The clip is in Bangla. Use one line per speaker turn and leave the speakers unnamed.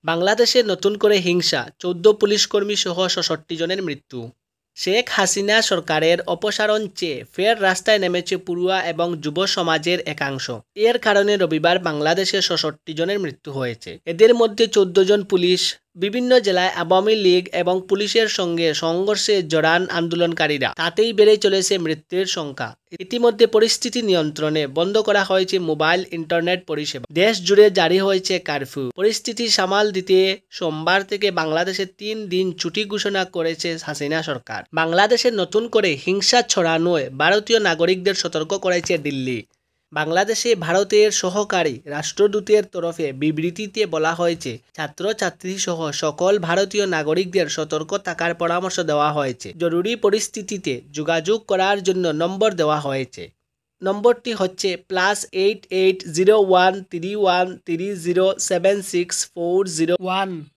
বাংলাদেশে নতুন করে হিংসা, ১৪ পুলিশকর্মী সহ ৬৬ জনের মৃত্যু। শেখ হাসিনা সরকারের অপসারণ চেয়ে ফের রাস্তায় নেমেছে পড়ুয়া এবং যুব সমাজের একাংশ। এর কারণে রবিবার বাংলাদেশে ৬৬ জনের মৃত্যু হয়েছে। এদের মধ্যে ১৪ জন পুলিশ। বিভিন্ন জেলায় আওয়ামী লীগ এবং পুলিশের সঙ্গে সংঘর্ষে জড়ান আন্দোলনকারীরা। তাতেই বেড়ে চলেছে মৃত্যুর সংখ্যা। ইতিমধ্যে পরিস্থিতি নিয়ন্ত্রণে বন্ধ করা হয়েছে মোবাইল ইন্টারনেট পরিষেবা। দেশ জুড়ে জারি হয়েছে কারফিউ। পরিস্থিতি সামাল দিতে সোমবার থেকে বাংলাদেশে ৩ দিন ছুটি ঘোষণা করেছে হাসিনা সরকার। বাংলাদেশে নতুন করে হিংসা ছড়ানোয় ভারতীয় নাগরিকদের সতর্ক করেছে দিল্লি। বাংলাদেশে ভারতের সহকারী রাষ্ট্রদূতের তরফে বিবৃতিতে বলা হয়েছে, ছাত্রছাত্রী সহ সকল ভারতীয় নাগরিকদের সতর্ক থাকার পরামর্শ দেওয়া হয়েছে। জরুরি পরিস্থিতিতে যোগাযোগ করার জন্য নম্বর দেওয়া হয়েছে। নম্বরটি হচ্ছে +88013130764001।